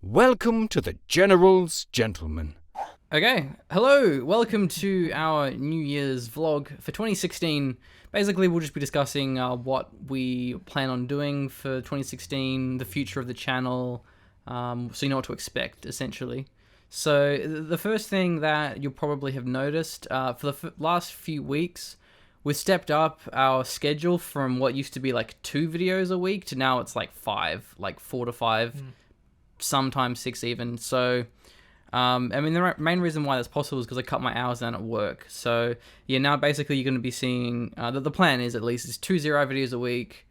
Welcome to the General's Gentlemen. Okay, hello, welcome to our New Year's vlog for 2016. Basically, we'll just be discussing what we plan on doing for 2016, the future of the channel, so you know what to expect, essentially. So, the first thing that you'll probably have noticed, for the last few weeks, we've stepped up our schedule from what used to be like 2 videos a week to now it's like 5, like 4 to 5, sometimes 6 even. So, I mean, the main reason why that's possible is because I cut my hours down at work. So, yeah, now basically you're going to be seeing, the plan is at least, is 2 Zero videos a week,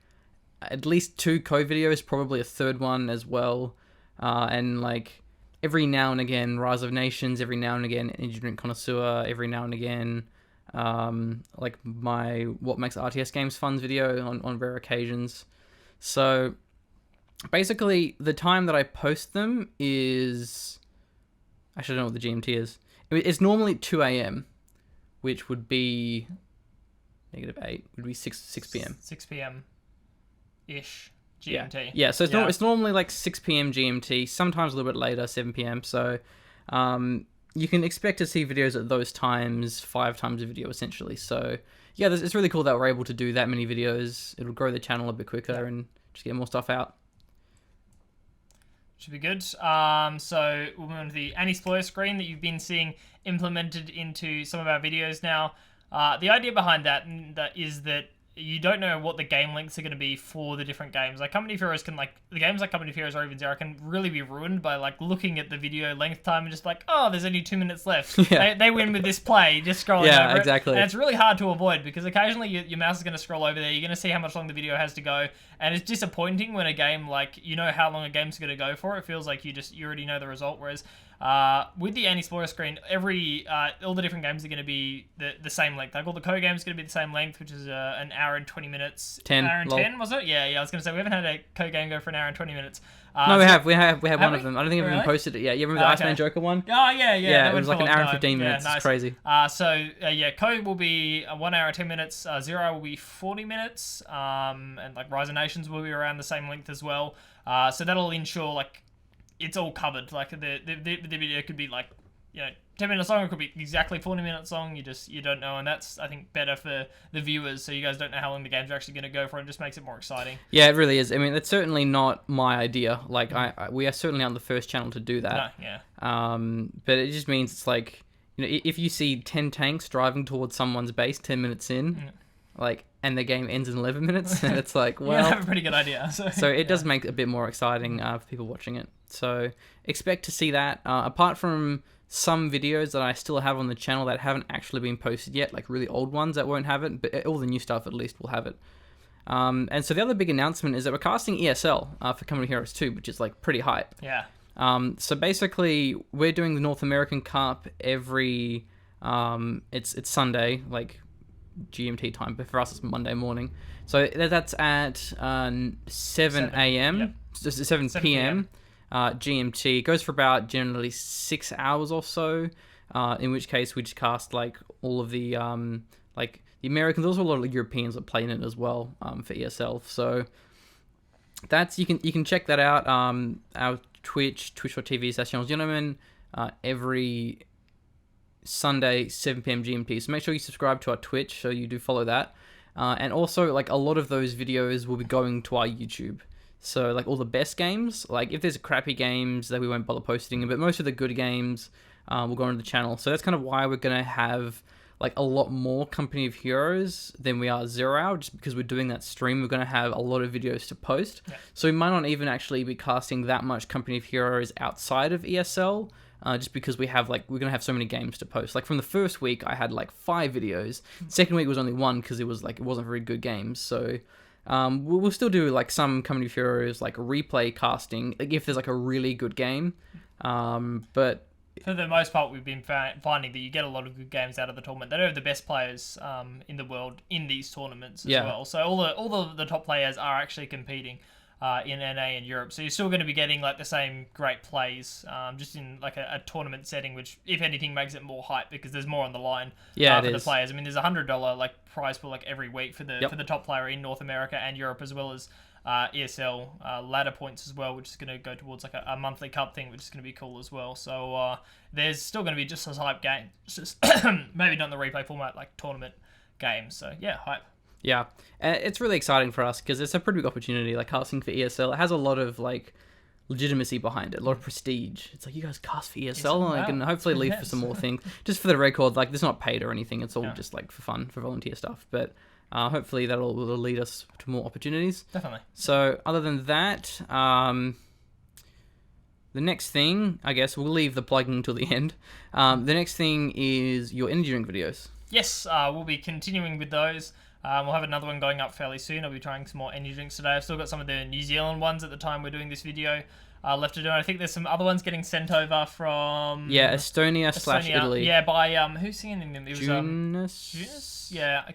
at least 2 code videos, probably a third one as well, and like every now and again, Rise of Nations, every now and again, Energy Drink Connoisseur, every now and again, like my What Makes RTS Games Fun video on rare occasions. So, basically, the time that I post them is... Actually, I don't know what the GMT is. It's normally 2 a.m., which would be -8, would be 6 p.m. 6 p.m.-ish GMT. Yeah, so it's normally like 6 p.m. GMT, sometimes a little bit later, 7 p.m. So you can expect to see videos at those times, 5 times a video, essentially. So yeah, it's really cool that we're able to do that many videos. It'll grow the channel a bit quicker and just get more stuff out. Should be good. So we'll move on to the anti-spoiler screen that you've been seeing implemented into some of our videos now. The idea behind that is that you don't know what the game lengths are going to be for the different games. Like Company of Heroes can, like, the games like Company of Heroes or even Zero can really be ruined by like looking at the video length time and just like, oh, there's only 2 minutes left. Yeah. They win with this play, just scrolling over exactly. it. And it's really hard to avoid because occasionally your mouse is going to scroll over there. You're going to see how much long the video has to go. And it's disappointing when a game, like, you know how long a game's going to go for. It feels like you already know the result. Whereas with the anti-spoiler screen, all the different games are going to be the same length. Like all the co-games are going to be the same length, which is an hour and 20 minutes. 10. An hour and 10, was it? Yeah, I was going to say, we haven't had a co-game go for an hour and 20 minutes. No, we have one of them. I don't think I've Really? even posted it yet. You remember the Iceman Joker one? Oh, yeah. Yeah, it was like an hour and 15 minutes. Nice. It's crazy. Code will be 1 hour and 10 minutes. Zero will be 40 minutes. And like Rise of Nations will be around the same length as well. So that'll ensure like it's all covered. Like the video could be like, 10 minutes long. It could be exactly 40 minutes long. You don't know, and that's, I think, better for the viewers. So you guys don't know how long the games are actually going to go for. It just makes it more exciting. Yeah, it really is. I mean, it's certainly not my idea. Like, we are certainly on the first channel to do that. No, yeah. But it just means it's like, if you see 10 tanks driving towards someone's base 10 minutes in, like, and the game ends in 11 minutes, and it's like, well, you have a pretty good idea. So it does make it a bit more exciting for people watching it. So expect to see that. Apart from some videos that I still have on the channel that haven't actually been posted yet, like really old ones that won't have it, but all the new stuff at least will have it. And so the other big announcement is that we're casting ESL for Company of Heroes 2, which is like pretty hype. Yeah. So basically, we're doing the North American Cup every it's Sunday, like GMT time, but for us it's Monday morning. So that's at 7 a.m. Yep. So 7 p.m. GMT. It goes for about generally 6 hours or so, in which case we just cast like all of the like the Americans. There's also a lot of Europeans that play in it as well for ESL. So that's you can check that out. Our twitch.tv/channelsgentlemen every Sunday 7 p.m. GMT. So make sure you subscribe to our Twitch so you do follow that. And also, like, a lot of those videos will be going to our YouTube. So, like, all the best games, like, if there's crappy games that we won't bother posting, but most of the good games will go onto the channel. So that's kind of why we're going to have, like, a lot more Company of Heroes than we are Zero Hour, just because we're doing that stream. We're going to have a lot of videos to post. Yeah. So we might not even actually be casting that much Company of Heroes outside of ESL, just because we're going to have so many games to post. Like, from the first week, I had, like, 5 videos. Second week was only 1 because it wasn't very good games. So we'll still do like some Company of Heroes like replay casting, like if there's like a really good game, but for the most part we've been finding that you get a lot of good games out of the tournament. They don't have the best players in the world in these tournaments as well, so all the top players are actually competing in NA and Europe. So you're still going to be getting like the same great plays, just in like a tournament setting, which if anything makes it more hype because there's more on the line for the players. I mean, there's $100 like prize pool like every week for the top player in North America and Europe, as well as ESL ladder points as well, which is going to go towards like a monthly cup thing, which is going to be cool as well. So there's still going to be just as hype games, just maybe not in the replay format, like tournament games. So yeah, hype. Yeah, and it's really exciting for us because it's a pretty big opportunity. Like casting for ESL, it has a lot of like legitimacy behind it, a lot of prestige. It's like, you guys cast for ESL, and I can hopefully leave for some more things. Just for the record, like, this is not paid or anything. It's all just like for fun, for volunteer stuff. But hopefully that'll lead us to more opportunities. Definitely. So other than that, the next thing, I guess we'll leave the plugging until the end. The next thing is your energy drink videos. Yes, we'll be continuing with those. We'll have another one going up fairly soon. I'll be trying some more energy drinks today. I've still got some of the New Zealand ones at the time we're doing this video left to do. And I think there's some other ones getting sent over from... Yeah, Estonia/Italy. Yeah, by... who's singing them? It was, Junas? Yeah.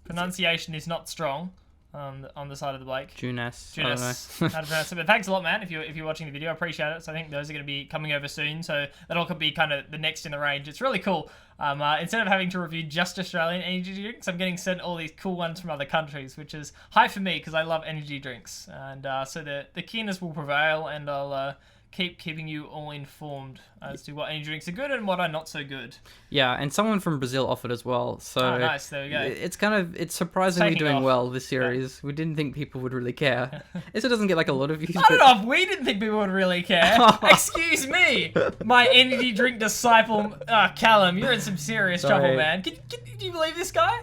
Pronunciation is not strong on the side of the Blake. Junas. I don't Junas. know. How to pronounce it. But thanks a lot, man, if you're watching the video. I appreciate it. So I think those are going to be coming over soon. So that'll be kind of the next in the range. It's really cool. Instead of having to review just Australian energy drinks, I'm getting sent all these cool ones from other countries, which is high for me because I love energy drinks. And so the keenness will prevail, and I'll keeping you all informed as to what energy drinks are good and what are not so good. Yeah, and someone from Brazil offered as well. So nice. There we go. It's surprisingly Taking doing off. well, this series. We didn't think people would really care. It doesn't get like a lot of views. I don't know if we didn't think people would really care. Excuse me, my energy drink disciple, Callum. You're in some serious trouble, man. Can you believe this guy?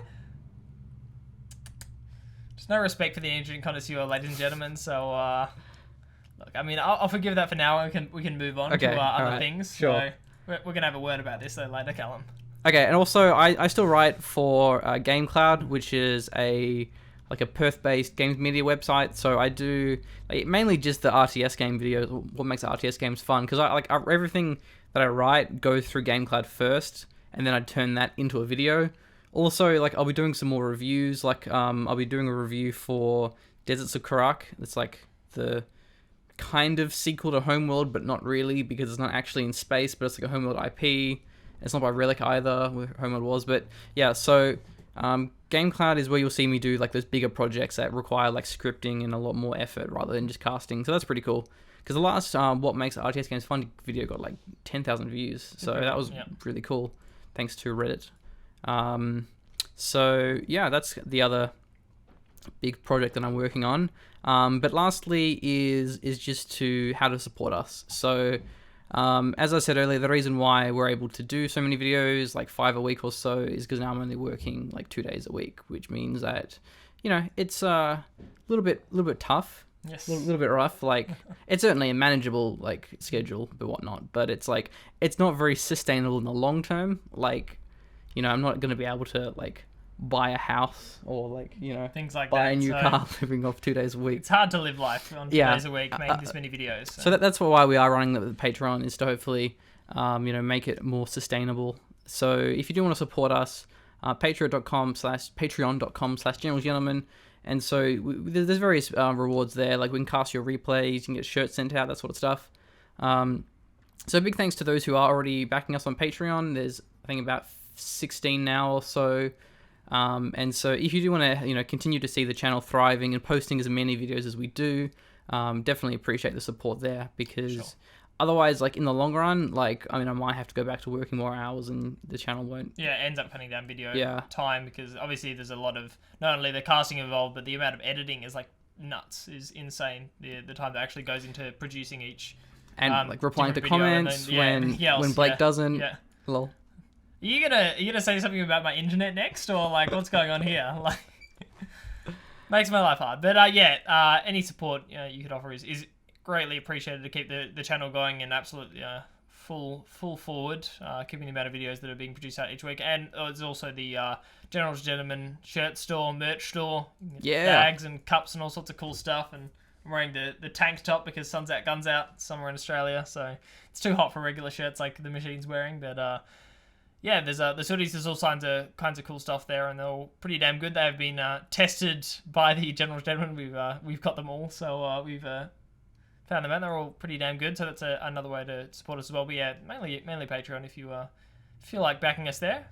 There's no respect for the energy drink connoisseur, ladies and gentlemen. So, look, I mean, I'll forgive that for now. We can move on to other things. Sure. So we're gonna have a word about this though later, Callum. Okay, and also I still write for GameCloud, which is a Perth-based games media website. So I do mainly just the RTS game videos. What makes RTS games fun? Because everything that I write goes through GameCloud first, and then I turn that into a video. Also, I'll be doing some more reviews. I'll be doing a review for Deserts of Karak. It's like the kind of sequel to Homeworld, but not really, because it's not actually in space, but it's like a Homeworld IP. It's not by Relic either, where Homeworld was, but yeah, so GameCloud is where you'll see me do those bigger projects that require scripting and a lot more effort rather than just casting, so that's pretty cool. Because the last What Makes RTS Games Fun video got 10,000 views, so that was really cool, thanks to Reddit. So yeah, that's the other big project that I'm working on. But lastly is just how to support us. So as I said earlier, the reason why we're able to do so many videos, 5 a week or so, is because now I'm only working 2 days a week, which means that, it's a little bit tough. Yes. A little bit rough. It's certainly a manageable schedule but whatnot, but it's it's not very sustainable in the long term. I'm not going to be able to buy a house or things like buy that. a new car living off 2 days a week. It's hard to live life on 2 days a week, making this many videos. So that's why we are running the Patreon, is to hopefully make it more sustainable. So if you do want to support us, patreon.com/generalsgentlemen, and so there's various rewards there. We can cast your replays, you can get shirts sent out, that sort of stuff. So big thanks to those who are already backing us on Patreon. There's I think about 16 now or so. And so if you do want to, continue to see the channel thriving and posting as many videos as we do, definitely appreciate the support there, because otherwise, in the long run, I might have to go back to working more hours and the channel won't. Yeah, it ends up cutting down video time, because obviously there's a lot of, not only the casting involved, but the amount of editing is nuts, is insane. The time that actually goes into producing each. And replying to comments when Blake doesn't. Yeah. Lol. Are you gonna say something about my internet next, or what's going on here? Makes my life hard. But any support you could offer is greatly appreciated to keep the channel going and absolutely full forward, keeping the amount of videos that are being produced out each week. And there's also the General's Gentleman shirt store, merch store, bags and cups and all sorts of cool stuff. And I'm wearing the tank top because sun's out, guns out somewhere in Australia, so it's too hot for regular shirts like the machine's wearing. But there's the hoodies. There's all kinds of cool stuff there, and they're all pretty damn good. They have been tested by the General's Gentleman. We've got them all, so we've found them out. They're all pretty damn good. So that's another way to support us as well. But yeah, mainly Patreon if you feel like backing us there.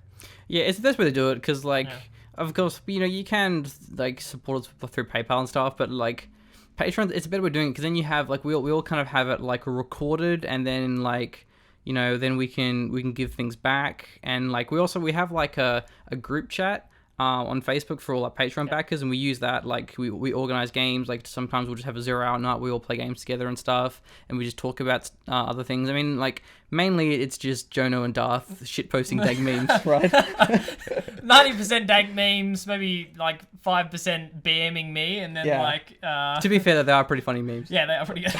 Yeah, it's the best way to do it because, like, Yeah. of course, you know, you can like support us through PayPal and stuff, but like Patreon, it's a better way of doing it because then you have like we all kind of have it like recorded, and then like you know then we can give things back, and like we have like a group chat. On Facebook for all our Patreon backers, and we use that, like, we organize games, like, sometimes we'll just have a 0 hour night, we all play games together and stuff, and we just talk about other things. I mean, like, mainly it's just Jono and Darth shitposting dank memes, right? 90% dank memes, maybe, like, 5% BMing me, and then, like... To be fair, they are pretty funny memes. Yeah, they are pretty good.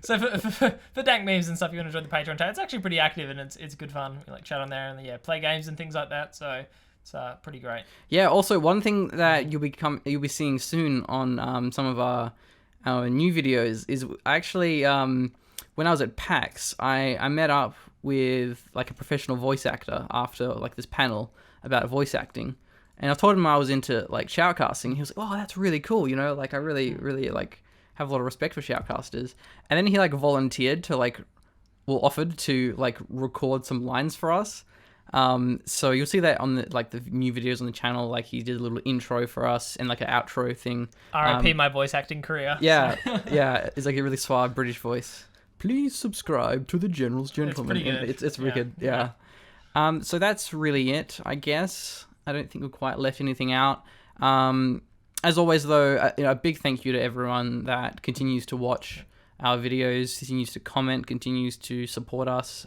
So for dank memes and stuff, you want to join the Patreon chat, it's actually pretty active, and it's good fun. We, like, chat on there, and, yeah, play games and things like that, so... It's pretty great. Yeah. Also, one thing that you'll be seeing soon on some of our new videos is actually when I was at PAX, I met up with like a professional voice actor after like this panel about voice acting, and I told him I was into like shoutcasting. He was like, "Oh, that's really cool," you know, like I really like have a lot of respect for shoutcasters. And then he like volunteered to offered to like record some lines for us. So you'll see that on the new videos on the channel, like he did a little intro for us and like an outro thing. R.I.P. my voice acting career. Yeah, yeah, it's like a really suave British voice. Please subscribe to the General's Gentleman. It's pretty good. It's wicked, yeah. So that's really it, I guess. I don't think we've quite left anything out. As always, though, a big thank you to everyone that continues to watch our videos, continues to comment, continues to support us.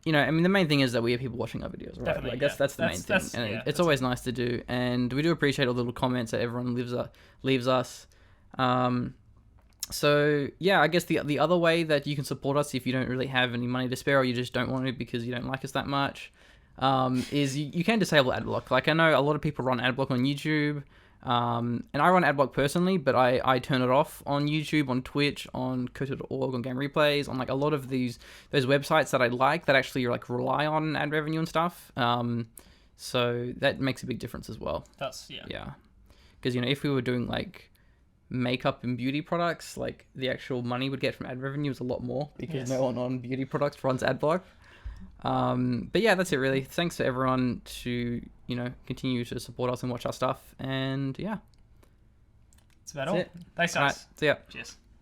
You know, I mean, the main thing is that we have people watching our videos, right? Definitely, Like that's the main thing, and it's always nice to do. And we do appreciate all the little comments that everyone leaves us. So yeah, I guess the other way that you can support us if you don't really have any money to spare, or you just don't want to because you don't like us that much, is you can disable adblock. Like I know a lot of people run adblock on YouTube. And I run adblock personally, but I turn it off on YouTube, on Twitch, on Koto.org, on Game Replays, on like a lot of those websites that I like that actually like rely on ad revenue and stuff. So that makes a big difference as well. Yeah. Because, you know, if we were doing like makeup and beauty products, like the actual money we'd get from ad revenue is a lot more because no one on beauty products runs adblock. But yeah, that's it really. Thanks to everyone to, you know, continue to support us and watch our stuff. And yeah. That's about all. Thanks, guys. Right, see ya. Cheers.